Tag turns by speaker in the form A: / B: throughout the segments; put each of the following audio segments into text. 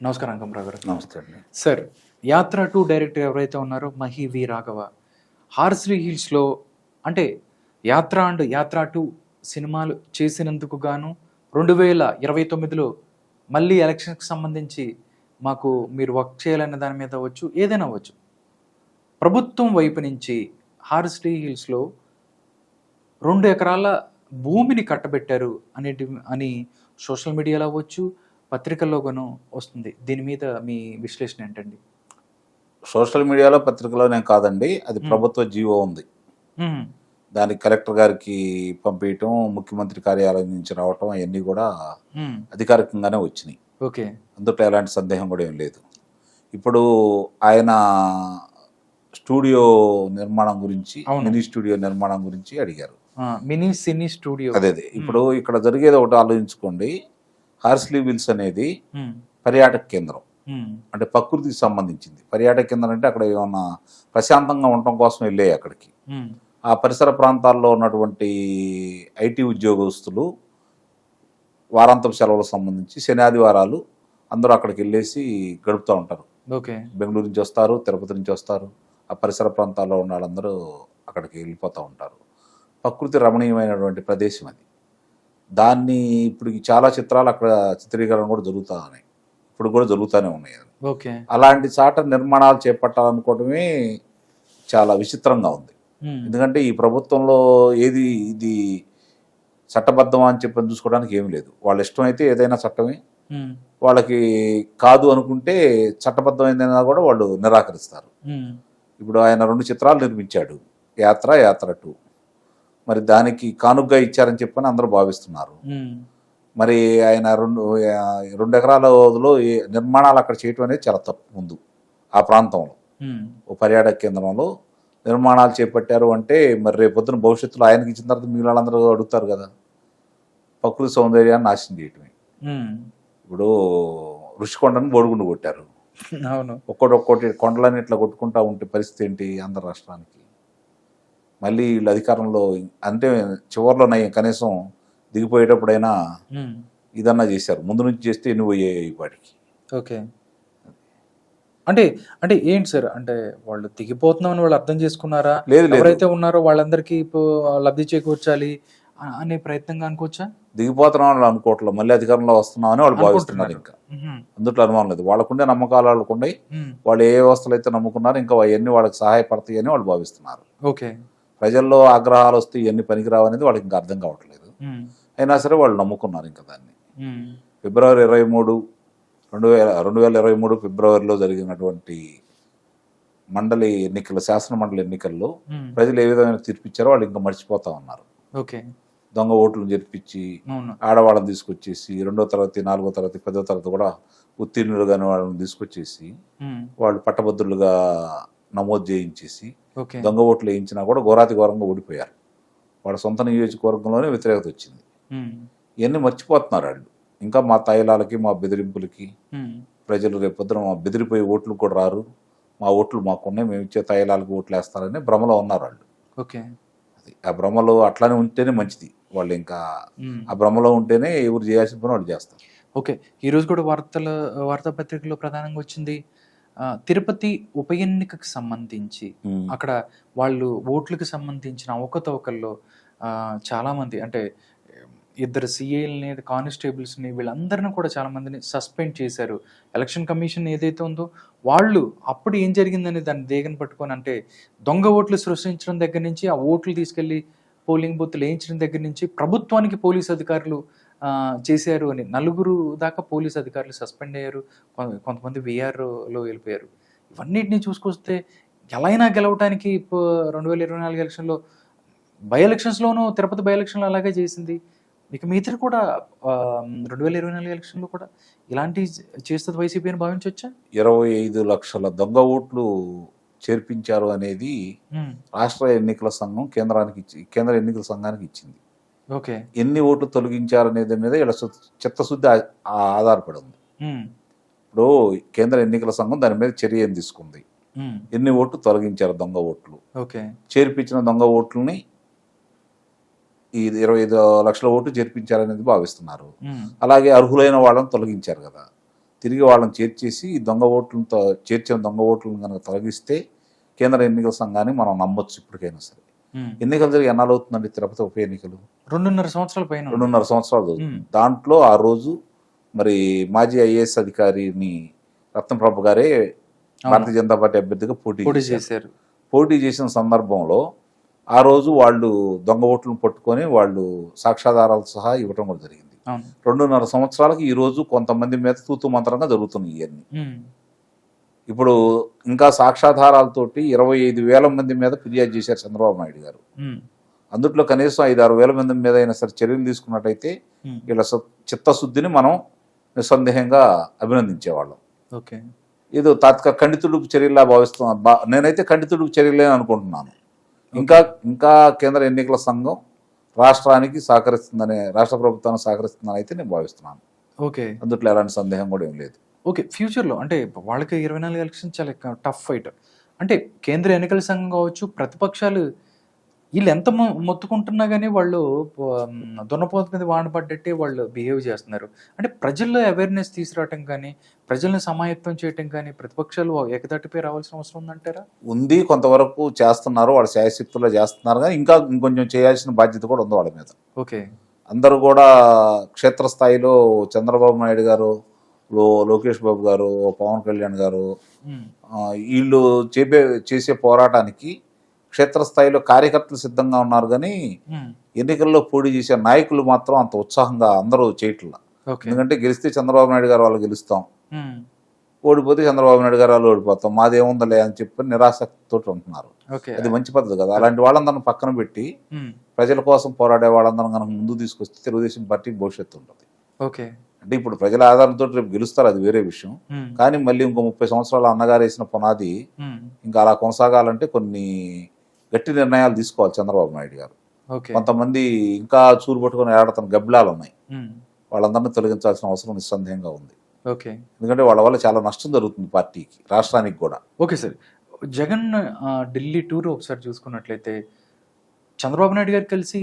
A: నమస్కారం అంకమరావు గారు.
B: నమస్తే అండి.
A: సార్, యాత్ర 2 డైరెక్టర్ ఎవరైతే ఉన్నారో మహి వి రాఘవ, హార్స్లీ హిల్స్లో అంటే యాత్ర అండ్ యాత్ర 2 సినిమాలు చేసినందుకు గాను 2029లో మళ్ళీ ఎలక్షన్కి సంబంధించి మాకు మీరు వర్క్ చేయాలనే దాని మీద అవ్వచ్చు, ఏదైనా అవ్వచ్చు, ప్రభుత్వం వైపు నుంచి హార్స్లీ హిల్స్లో 2 ఎకరాల భూమిని కట్టబెట్టారు అని సోషల్ మీడియాలో అవ్వచ్చు, పత్రికల్లో గాను వస్తుంది. దీని మీద మీ విశ్లేషణ ఏంటండి?
B: సోషల్ మీడియాలో పత్రికలోనే కాదండి, అది ప్రభుత్వ జీవో ఉంది. దానికి కలెక్టర్ గారికి పంపించటం, ముఖ్యమంత్రి కార్యాలయం నుంచి రావటం అవన్నీ కూడా అధికారికంగానే వచ్చినాయి.
A: ఓకే,
B: అందులో ఎలాంటి సందేహం కూడా ఏం లేదు. ఇప్పుడు ఆయన స్టూడియో నిర్మాణం గురించి, మినీ స్టూడియో నిర్మాణం గురించి అడిగారు.
A: Mini cine studio.
B: అదే ఇక్కడ ఇక్కడ జరిగేది ఒకటి ఆలోచించుకోండి. హార్స్లీ హిల్స్ అనేది పర్యాటక కేంద్రం, అంటే ప్రకృతికి సంబంధించింది. పర్యాటక కేంద్రం అంటే అక్కడ ఏమన్నా ప్రశాంతంగా ఉండటం కోసం వెళ్ళే అక్కడికి. ఆ పరిసర ప్రాంతాల్లో ఉన్నటువంటి ఐటీ ఉద్యోగస్తులు వారాంతపు సెలవులకు సంబంధించి శని ఆదివారాలు అందరూ అక్కడికి వెళ్ళేసి గడుపుతూ ఉంటారు. బెంగళూరు నుంచి వస్తారు, తిరుపతి నుంచి వస్తారు, ఆ పరిసర ప్రాంతాల్లో ఉన్న వాళ్ళందరూ అక్కడికి వెళ్ళిపోతూ ఉంటారు. ప్రకృతి రమణీయమైనటువంటి ప్రదేశం అది. దాన్ని ఇప్పుడు చాలా చిత్రాలు అక్కడ చిత్రీకరణ కూడా జరుగుతూ ఉన్నాయి, ఇప్పుడు కూడా జరుగుతూనే ఉన్నాయి. అలాంటి చాట నిర్మాణాలు చేపట్టాలనుకోవడమే చాలా విచిత్రంగా ఉంది. ఎందుకంటే ఈ ప్రభుత్వంలో ఏది ఇది చట్టబద్ధం అని చెప్పని చూసుకోవడానికి ఏమి లేదు. వాళ్ళ ఇష్టం అయితే ఏదైనా చట్టమే, వాళ్ళకి కాదు అనుకుంటే చట్టబద్ధమైందైనా కూడా వాళ్ళు నిరాకరిస్తారు. ఇప్పుడు ఆయన 2 చిత్రాలు నిర్మించాడు, యాత్ర, యాత్ర 2. మరి దానికి కానుగ్గా ఇచ్చారని చెప్పని అందరూ భావిస్తున్నారు. మరి ఆయన 2 ఎకరాల నిర్మాణాలు అక్కడ చేయటం అనేది చాలా తప్పు. ముందు ఆ ప్రాంతంలో ఓ పర్యాటక కేంద్రంలో నిర్మాణాలు చేపట్టారు అంటే మరి రేపొద్దున భవిష్యత్తులో ఆయనకి ఇచ్చిన తర్వాత మిగిలిన వాళ్ళందరూ అడుగుతారు కదా. ప్రకృతి సౌందర్యాన్ని నాశనం చేయటమే. ఇప్పుడు ఋషికొండను బోడిగుండు కొట్టారు. ఒక్కొక్కటి కొండలని ఇట్లా కొట్టుకుంటా ఉంటే పరిస్థితి ఏంటి ఆంధ్ర రాష్ట్రానికి? మళ్ళీ వీళ్ళు అధికారంలో అంటే చివరిలో కనీసం దిగిపోయేటప్పుడైనా ఇదన్నా చేశారు. ముందు నుంచి చేస్తే ఎన్ని పోయాయి వాటికి.
A: ఓకే, అంటే అంటే ఏంటి సార్, అంటే వాళ్ళు దిగిపోతున్నామని వాళ్ళు అర్థం చేసుకున్నారా?
B: లేదు,
A: ఎవరైతే ఉన్నారో వాళ్ళందరికీ లబ్ధి చేకూర్చాలి అనే ప్రయత్నంగా అనుకోవచ్చా?
B: దిగిపోతున్నాం వాళ్ళు అనుకోవట్లేదు, మళ్ళీ అధికారంలో వస్తున్నామని వాళ్ళు భావిస్తున్నారు. ఇంకా అందుట్లో అనుమానం లేదు. వాళ్ళకుండే నమ్మకాలు వాళ్ళకుండే, వాళ్ళు ఏ వ్యవస్థలు అయితే నమ్ముకున్నారు ఇంకా అవన్నీ వాళ్ళకి సహాయపడతాయి అని వాళ్ళు భావిస్తున్నారు.
A: ఓకే, ప్రజల్లో
B: ఆగ్రహాలు వస్తే ఇవన్నీ పనికిరావు అనేది వాళ్ళకి ఇంకా అర్థం కావట్లేదు. అయినా సరే వాళ్ళు నమ్ముకున్నారు ఇంకా దాన్ని. ఫిబ్రవరి 23, 2023 ఫిబ్రవరిలో జరిగినటువంటి మండలి ఎన్నికలు, శాసన మండలి ఎన్నికల్లో ప్రజలు ఏ విధమైన తీర్పిచ్చారో వాళ్ళు ఇంకా మర్చిపోతా ఉన్నారు. దొంగ ఓట్లు జరిపించి ఆడవాళ్ళని తీసుకొచ్చేసి 2వ తరగతి, 4వ తరగతి, 10వ తరగతి కూడా ఉత్తీర్ణులు కాని వాళ్ళని తీసుకొచ్చేసి వాళ్ళు పట్టభద్రులుగా నమోదు చేయించేసి దొంగ ఓట్లు వేయించినా కూడా ఘోరాతి ఘోరంగా ఓడిపోయారు. వాళ్ళ సొంత నియోజకవర్గంలోనే వ్యతిరేకత వచ్చింది. ఇవన్నీ మర్చిపోతున్నారు వాళ్ళు. ఇంకా మా తాయిలాలకి, మా బెదిరింపులకి ప్రజలు రేపొద్దున మా బెదిరిపోయే ఓట్లు కూడా రారు, మా ఓట్లు మాకున్నాయి, మేము ఇచ్చే తాయిలాలకి ఓట్లు వేస్తారని భ్రమలో ఉన్నారు వాళ్ళు. అది ఆ భ్రమలో అట్లానే ఉంటేనే మంచిది. వాళ్ళు ఇంకా ఆ భ్రమలో ఉంటేనే ఎవరు చేయాల్సిన పని వాళ్ళు చేస్తారు.
A: ఓకే, ఈరోజు కూడా వార్తాపత్రికలో ప్రధానంగా వచ్చింది తిరుపతి ఉప ఎన్నికకు సంబంధించి అక్కడ వాళ్ళు ఓట్లకు సంబంధించిన అవకతవకల్లో చాలామంది అంటే 2 సిఐల్ని, కానిస్టేబుల్స్ని, వీళ్ళందరినీ కూడా చాలామందిని సస్పెండ్ చేశారు. ఎలక్షన్ కమిషన్ ఏదైతే ఉందో వాళ్ళు అప్పుడు ఏం జరిగిందని దాన్ని దేగని పట్టుకొని, అంటే దొంగ ఓట్లు సృష్టించడం దగ్గర నుంచి, ఆ ఓట్లు తీసుకెళ్లి పోలింగ్ బూత్లు వేయించడం దగ్గర నుంచి ప్రభుత్వానికి పోలీసు అధికారులు చేశారు అని 4 దాకా పోలీసు అధికారులు సస్పెండ్ అయ్యారు. కొంతమంది VRలో వెళ్ళిపోయారు. ఇవన్నిటిని చూసుకొస్తే ఎలా అయినా గెలవటానికి 2024 ఎలక్షన్లో, బై ఎలక్షన్స్లోనూ, తిరుపతి బై ఎలక్షన్లో అలాగే చేసింది. ఇక మిగతా కూడా 2024 ఎలక్షన్లో కూడా ఇలాంటి చేస్తుంది వైసీపీ అని భావించవచ్చా?
B: 25 లక్షల దొంగ ఓట్లు చేర్పించారు అనేది రాష్ట్ర ఎన్నికల సంఘం కేంద్ర ఎన్నికల సంఘానికి ఇచ్చింది. ఎన్ని ఓట్లు తొలగించారు అనేది మీద ఇలా చిత్తశుద్ధి ఆధారపడి ఉంది. ఇప్పుడు కేంద్ర ఎన్నికల సంఘం దాని మీద చర్య ఏం తీసుకుంది, ఎన్ని ఓట్లు తొలగించారు దొంగ ఓట్లు, చేర్పించిన దొంగ ఓట్లని ఈ 25 లక్షల ఓట్లు చేర్పించారనేది భావిస్తున్నారు. అలాగే అర్హులైన వాళ్ళని తొలగించారు కదా, తిరిగి వాళ్ళని చేర్చేసి ఈ దొంగ ఓట్లతో చేర్చిన దొంగ ఓట్లను కనుక తొలగిస్తే కేంద్ర ఎన్నికల సంఘాన్ని మనం నమ్మొచ్చు ఇప్పటికైనా సరే. ఎన్నికలు జరిగి ఎన్నాళ్ళు అవుతుందండి తిరుపతి ఉప ఎన్నికలు?
A: 2.5 సంవత్సరాల పైన.
B: 2.5 సంవత్సరాలు అవుతుంది. దాంట్లో ఆ రోజు మరి మాజీ ఐఏఎస్ అధికారిని రత్నప్రభ గారే భారతీయ జనతా పార్టీ అభ్యర్థిగా పోటీ చేశారు. పోటీ చేసిన సందర్భంలో ఆ రోజు వాళ్ళు దొంగ ఓట్లను పట్టుకొని వాళ్ళు సాక్ష్యాధారాలు సహా ఇవ్వటం కూడా జరిగింది. 2.5 సంవత్సరాలకు ఈ రోజు కొంతమంది మీద తూతు మంత్రంగా జరుగుతున్నాయి ఇవన్నీ. ఇప్పుడు ఇంకా సాక్ష్యాధారాలతోటి 25,000 మంది మీద ఫిర్యాదు చేశారు చంద్రబాబు నాయుడు గారు. అందుట్లో కనీసం 5-6 వేల మంది మీద అయినా సరే చర్యలు తీసుకున్నట్టయితే వీళ్ళ చిత్తశుద్ధిని మనం నిస్సందేహంగా అభినందించేవాళ్ళం. ఏదో తాత్కాలిక ఖండితుడుకు చర్యలా భావిస్తున్నా, నేనైతే ఖండితుడుకు చర్యలే అనుకుంటున్నాను. ఇంకా కేంద్ర ఎన్నికల సంఘం రాష్ట్రానికి సహకరిస్తుందని, రాష్ట్ర ప్రభుత్వానికి సహకరిస్తుందని అయితే నేను భావిస్తున్నాను. అందుట్లో ఎలాంటి సందేహం కూడా ఏం లేదు.
A: ఫ్యూచర్లో అంటే వాళ్ళకి 24 ఎలక్షన్ చాలా టఫ్ ఫైట్. అంటే కేంద్ర ఎన్నికల సంఘం కావచ్చు, ప్రతిపక్షాలు వీళ్ళు ఎంత మొత్తుకుంటున్నా కానీ వాళ్ళు దున్నపోతు మీద వాడబడ్డట్టే వాళ్ళు బిహేవ్ చేస్తున్నారు. అంటే ప్రజల్లో అవేర్నెస్ తీసుకురావటం కానీ, ప్రజల్ని సమాయత్తం చేయటం కానీ ప్రతిపక్షాలు ఏకదాటిపై రావాల్సిన అవసరం ఉందంటారా?
B: ఉంది, కొంతవరకు చేస్తున్నారు, వాళ్ళు శాయశక్తుల్లో చేస్తున్నారు. కానీ ఇంకా ఇంకొంచెం చేయాల్సిన బాధ్యత కూడా ఉంది వాళ్ళ మీద. అందరూ కూడా క్షేత్రస్థాయిలో చంద్రబాబు నాయుడు గారు, లోకేష్ బాబు గారు, పవన్ కళ్యాణ్ గారు వీళ్ళు చేసే పోరాటానికి క్షేత్రస్థాయిలో కార్యకర్తలు సిద్ధంగా ఉన్నారు. కానీ ఎన్నికల్లో పోటీ చేసే నాయకులు మాత్రం అంత ఉత్సాహంగా అందరూ చేయట్లా. ఎందుకంటే గెలిస్తే చంద్రబాబు నాయుడు గారు వాళ్ళు గెలుస్తాం, ఓడిపోతే చంద్రబాబు నాయుడు గారు వాళ్ళు ఓడిపోతాం, మాదేముందలే అని చెప్పి నిరాసక్తితో ఉంటున్నారు. అది మంచి పద్ధతి కదా. అలాంటి వాళ్ళందరిని పక్కన పెట్టి ప్రజల కోసం పోరాడే వాళ్ళందరం కనుక ముందు తీసుకొస్తే తెలుగుదేశం పార్టీకి భవిష్యత్తు ఉంటుంది. అంటే ఇప్పుడు ప్రజల ఆధారంతో రేపు గెలుస్తారు, అది వేరే విషయం. కానీ మళ్ళీ ఇంకో 30 సంవత్సరాలు అన్నగారు వేసిన పునాది ఇంకా అలా కొనసాగాలంటే కొన్ని గట్టి నిర్ణయాలు తీసుకోవాలి చంద్రబాబు నాయుడు గారు. కొంతమంది ఇంకా చూరు పట్టుకుని ఏడతన గబ్బిలాలు ఉన్నాయి, వాళ్ళందరినీ తొలగించాల్సిన అవసరం నిస్సందేహంగా ఉంది. ఎందుకంటే వాళ్ళ వల్ల చాలా నష్టం జరుగుతుంది పార్టీకి, రాష్ట్రానికి కూడా.
A: సార్, జగన్ ఢిల్లీ టూర్ ఒకసారి చూసుకున్నట్లయితే చంద్రబాబు నాయుడు గారు కలిసి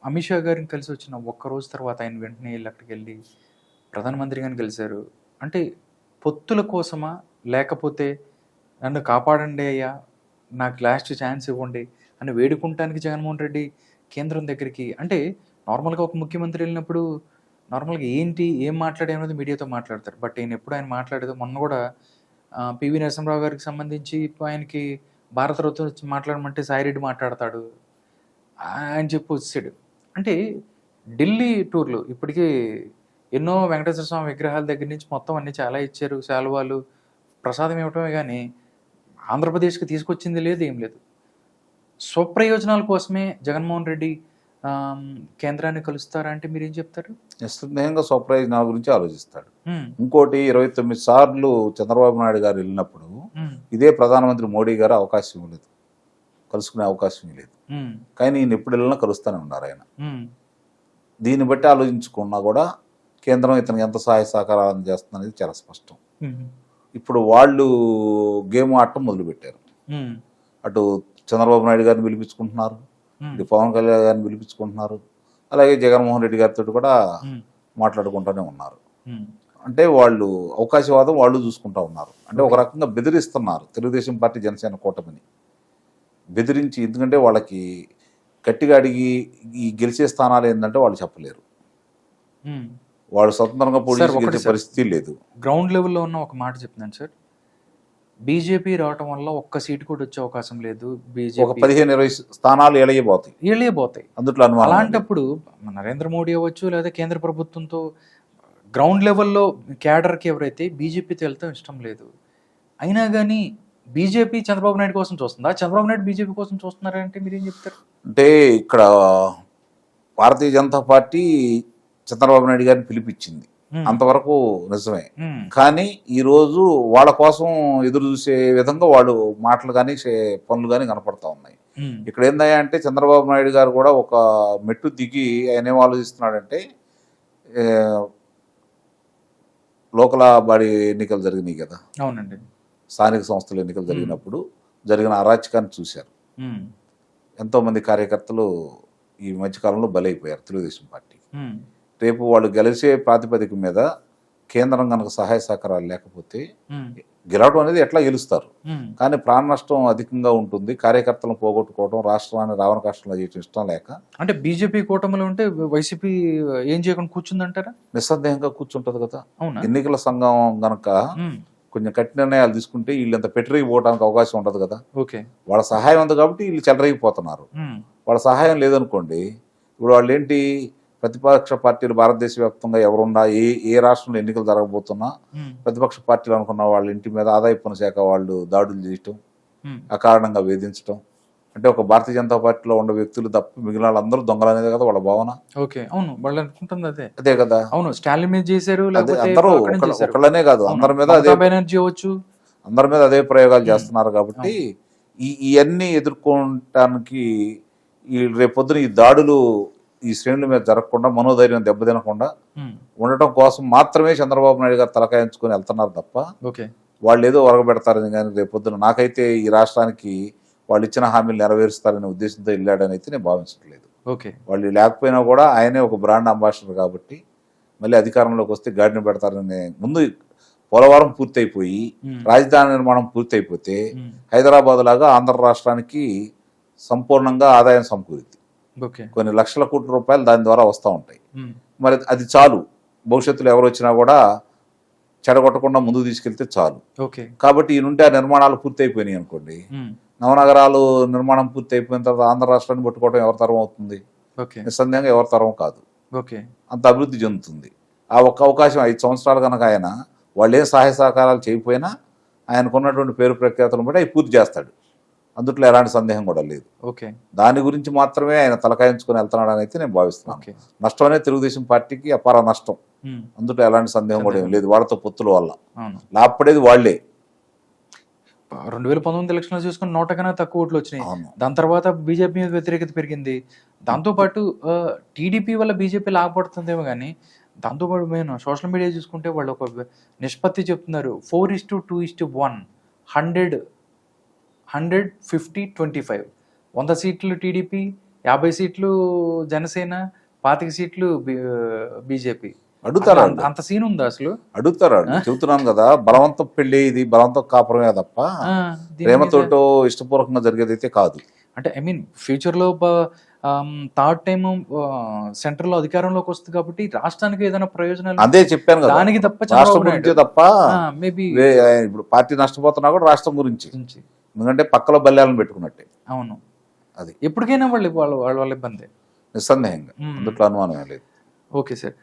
A: అమిత్ షా గారిని కలిసి వచ్చిన ఒక్క రోజు తర్వాత ఆయన వెంటనే వెళ్ళి అక్కడికి వెళ్ళి ప్రధానమంత్రి గారిని కలిశారు. అంటే పొత్తుల కోసమా, లేకపోతే నన్ను కాపాడండి అయ్యా, నాకు లాస్ట్ ఛాన్స్ ఇవ్వండి అని వేడుకుంటానికి జగన్మోహన్ రెడ్డి కేంద్రం దగ్గరికి? అంటే నార్మల్గా ఒక ముఖ్యమంత్రి వెళ్ళినప్పుడు నార్మల్గా ఏం మాట్లాడేమన్నది మీడియాతో మాట్లాడతారు. బట్ ఆయన మాట్లాడేది మొన్న కూడా పివి నరసింహరావు గారికి సంబంధించి ఆయనకి భారతరత్న మాట్లాడమంటే సాయిరెడ్డి మాట్లాడతాడు అని చెప్పి వచ్చాడు. అంటే ఢిల్లీ టూర్లు ఇప్పటికీ ఎన్నో వెంకటేశ్వర స్వామి విగ్రహాల దగ్గర నుంచి మొత్తం అన్ని చాలా ఇచ్చారు, శాలువాలు ప్రసాదం ఇవ్వటమే, కానీ ఆంధ్రప్రదేశ్కి తీసుకొచ్చింది లేదు, ఏం లేదు. స్వప్రయోజనాల కోసమే జగన్మోహన్ రెడ్డి కేంద్రాన్ని కలుస్తారంటే మీరు ఏం చెప్తారు?
B: నిస్సందేహంగా స్వప్రయోజనాల గురించి ఆలోచిస్తాడు. ఇంకోటి 29 సార్లు చంద్రబాబు నాయుడు గారు వెళ్ళినప్పుడు ఇదే ప్రధానమంత్రి మోడీ గారు అవకాశం ఇవ్వలేదు, కలుసుకునే అవకాశం లేదు. కానీ ఈయన ఎప్పుడు వెళ్ళినా కలుస్తూనే ఉన్నారు ఆయన. దీన్ని బట్టి ఆలోచించుకున్నా కూడా కేంద్రం ఇతనికి ఎంత సహాయ సహకారాలను చేస్తుందనేది చాలా స్పష్టం. ఇప్పుడు వాళ్ళు గేమ్ ఆడటం మొదలుపెట్టారు. అటు చంద్రబాబు నాయుడు గారిని పిలిపించుకుంటున్నారు, ఇటు పవన్ కళ్యాణ్ గారిని పిలిపించుకుంటున్నారు, అలాగే జగన్మోహన్ రెడ్డి గారితో కూడా మాట్లాడుకుంటూనే ఉన్నారు. అంటే వాళ్ళు అవకాశవాదం వాళ్ళు చూసుకుంటా ఉన్నారు. అంటే ఒక రకంగా బెదిరిస్తున్నారు తెలుగుదేశం పార్టీ జనసేన కూటమిని బెదిరించి. ఎందుకంటే వాళ్ళకి గట్టిగా అడిగి ఈ గెలిచే స్థానాలు ఏంటంటే వాళ్ళు చెప్పలేరు, వాళ్ళు స్వతంత్రంగా పోటీ పరిస్థితి లేదు.
A: గ్రౌండ్ లెవెల్లో ఉన్న ఒక మాట చెప్తున్నాను సార్, బీజేపీ రావటం వల్ల ఒక్క సీటు కూడా వచ్చే అవకాశం లేదు.
B: ఒక 15-20 స్థానాలు ఎలయబోతాయి అందుట్లో.
A: అలాంటప్పుడు నరేంద్ర మోడీ అవ్వచ్చు లేదా కేంద్ర ప్రభుత్వంతో గ్రౌండ్ లెవెల్లో క్యాడర్కి ఎవరైతే బీజేపీతో వెళ్తాం ఇష్టం లేదు, అయినా కానీ బీజేపీ చంద్రబాబు నాయుడు కోసం చూస్తుందా, చంద్రబాబు నాయుడు బీజేపీ కోసం చూస్తున్నారంటే మీరేం చెప్తారు?
B: అంటే ఇక్కడ భారతీయ జనతా పార్టీ చంద్రబాబు నాయుడు గారిని పిలిపించింది, అంతవరకు నిజమే. కానీ ఈరోజు వాళ్ళ కోసం ఎదురు చూసే విధంగా వాళ్ళు మాటలు కానీ పనులు కానీ కనపడతా ఉన్నాయి. ఇక్కడ ఏందయ్యా అంటే చంద్రబాబు నాయుడు గారు కూడా ఒక మెట్టు దిగి ఆయన ఏం ఆలోచిస్తున్నాడంటే, లోకల్ బాడీ ఎన్నికలు జరిగినాయి కదా,
A: అవునండి,
B: స్థానిక సంస్థల ఎన్నికలు జరిగినప్పుడు జరిగిన అరాచకాన్ని చూశారు. ఎంతోమంది కార్యకర్తలు ఈ మధ్యకాలంలో బలైపోయారు తెలుగుదేశం పార్టీ. రేపు వాళ్ళు గెలిచే ప్రాతిపదిక మీద కేంద్రం కనుక సహాయ సహకారాలు లేకపోతే
A: ఉమ్,
B: గెలవడం అనేది ఎట్లా గెలుస్తారు.
A: ఉమ్,
B: కానీ ప్రాణ నష్టం అధికంగా ఉంటుంది. కార్యకర్తలను పోగొట్టుకోవడం, రాష్ట్రాన్ని రావణ కష్టంలో చేయడం ఇష్టం లేక
A: అంటే బీజేపీ కూటమిలో ఉంటే వైసీపీ ఏం చేయకుండా కూర్చుందంటారా?
B: నిస్సందేహంగా కూర్చుంటది కదా.
A: అవునా?
B: ఎన్నికల సంఘం గనక
A: ఉమ్,
B: కొంచెం కఠిన నిర్ణయాలు తీసుకుంటే వీళ్ళంత పెట్టరిగిపోవడానికి అవకాశం ఉండదు కదా.
A: ఓకే.
B: వాళ్ళ సహాయం ఉంది కాబట్టి వీళ్ళు చెలరేగిపోతున్నారు.
A: ఉమ్,
B: వాళ్ళ సహాయం లేదనుకోండి, ఇప్పుడు వాళ్ళు ఏంటి, ప్రతిపక్ష పార్టీలు భారతదేశ వ్యాప్తంగా ఎవరున్నా ఏ రాష్ట్రంలో ఎన్నికలు జరగబోతున్నా
A: ఉమ్,
B: ప్రతిపక్ష పార్టీలు అనుకున్న వాళ్ళ ఇంటి మీద ఆదాయ పన్ను శాఖ వాళ్ళు దాడులు చేయటం,
A: ఉమ్,
B: అకారణంగా వేధించడం. అంటే ఒక భారతీయ జనతా పార్టీలో ఉన్న వ్యక్తులు తప్ప మిగిలిన వాళ్ళందరూ దొంగలు అనేది కదా వాళ్ళ భావన.
A: ఓకే. అవును, వాళ్ళు అనుకుంటుంది అదే.
B: అదే కదా.
A: అవును, స్టాలిన్ మీద చేశారు,
B: అదే
A: లేకపోతే
B: అందరూ
A: అక్కడే చేశారు.
B: ఒకళ్ళనే కాదు,
A: అవును,
B: అందరి మీద
A: మమతా బెనర్జీ అవ్వచ్చు.
B: అందరి మీద అదే ప్రయోగాలు చేస్తున్నారు. కాబట్టి ఇవన్నీ ఎదుర్కోవటానికి ఈ రేపొద్దున ఈ దాడులు ఈ శ్రేణుల మీద జరగకుండా, మనోధైర్యం దెబ్బతినకుండా
A: ఉమ్,
B: ఉండటం కోసం మాత్రమే చంద్రబాబు నాయుడు గారు తలకాయించుకొని వెళ్తున్నారు తప్ప
A: ఓకే.
B: వాళ్ళు ఏదో ఒరగబెడతారని కానీ రేపొద్దున నాకైతే ఈ రాష్ట్రానికి వాళ్ళు ఇచ్చిన హామీలు నెరవేరుస్తారనే ఉద్దేశంతో వెళ్ళాడని అయితే నేను భావించట్లేదు.
A: ఓకే.
B: వాళ్ళు లేకపోయినా కూడా ఆయనే ఒక బ్రాండ్ అంబాసిడర్ కాబట్టి మళ్ళీ అధికారంలోకి వస్తే గాడిని పెడతారని. ముందు పోలవరం పూర్తయిపోయి
A: ఉమ్,
B: రాజధాని నిర్మాణం పూర్తయిపోతే
A: ఉమ్,
B: హైదరాబాద్ లాగా ఆంధ్ర రాష్ట్రానికి సంపూర్ణంగా ఆదాయం సమకూరింది.
A: ఓకే.
B: కొన్ని లక్షల కోట్ల రూపాయలు దాని ద్వారా వస్తూ ఉంటాయి.
A: ఉమ్,
B: మరి అది చాలు, భవిష్యత్తులో ఎవరు వచ్చినా కూడా చెడగొట్టకుండా ముందుకు తీసుకెళ్తే చాలు.
A: ఓకే.
B: కాబట్టి ఈ నుండి ఆ నిర్మాణాలు పూర్తయిపోయినాయి అనుకోండి,
A: ఉమ్,
B: నవనగరాలు నిర్మాణం పూర్తి అయిపోయిన తర్వాత ఆంధ్ర రాష్ట్రాన్ని పట్టుకోవడం ఎవరి తరం అవుతుంది?
A: ఓకే.
B: నిస్సందేహంగా ఎవరి తరం కాదు.
A: ఓకే.
B: అంత అభివృద్ధి చెందుతుంది. ఆ ఒక్క అవకాశం 5 సంవత్సరాలు కనుక ఆయన వాళ్ళు ఏం సహాయ సహకారాలు చేయకపోయినా ఆయనకున్నటువంటి పేరు ప్రఖ్యాతులను బట్టి అవి పూర్తి చేస్తాడు. అందుట్లో ఎలాంటి సందేహం కూడా లేదు.
A: ఓకే.
B: దాని గురించి మాత్రమే ఆయన తలకాయించుకొని వెళ్తున్నాడని అయితే నేను భావిస్తున్నాను.
A: ఓకే.
B: నష్టం అనేది తెలుగుదేశం పార్టీకి అపార నష్టం.
A: ఉమ్,
B: అందుట్లో ఎలాంటి సందేహం కూడా ఏం లేదు. వాళ్ళతో పొత్తుల వల్ల
A: అవును.
B: లాభపడేది వాళ్లే.
A: 2019 ఎలక్షన్లో చూసుకుని 100 కన్నా తక్కువ ఓట్లు వచ్చినాయి.
B: అవును.
A: దాని తర్వాత బీజేపీ మీద వ్యతిరేకత పెరిగింది. దాంతోపాటు టీడీపీ వల్ల బీజేపీ లాభపడుతుందేమో కానీ, దాంతోపాటు మేము సోషల్ మీడియా చూసుకుంటే వాళ్ళు ఒక నిష్పత్తి చెప్తున్నారు. 4:2:1 100 50 25 100 సీట్లు టీడీపీ, 50 సీట్లు జనసేన, 25 సీట్లు బీజేపీ.
B: అడుగుతారా?
A: అంత సీన్ ఉందా అసలు?
B: అడుగుతారా? చెబుతున్నాను కదా, బలవంతం పెళ్లి ఇది బలవంతం కాపురమే తప్ప ప్రేమతోటో ఇష్టపూర్వకంగా జరిగేది అయితే కాదు.
A: అంటే ఐ మీన్ ఫ్యూచర్లో థర్డ్ టైం సెంట్రల్ అధికారంలోకి వస్తుంది కాబట్టి రాష్ట్రానికి ఏదైనా ప్రయోజనాలు
B: అదే చెప్పాను కదా,
A: దానికి తప్ప
B: రాష్ట్రం గురించే తప్ప
A: మేబీ
B: ఇప్పుడు పార్టీ నష్టపోతున్నా కూడా రాష్ట్రం గురించి. ఎందుకంటే పక్కలో బల్యాలను పెట్టుకున్నట్టే.
A: అవును,
B: అది
A: ఎప్పటికైనా వాళ్ళ ఇబ్బంది
B: నిస్సందేహంగా, అందుట్లో అనుమానం లేదు.
A: Okay sir.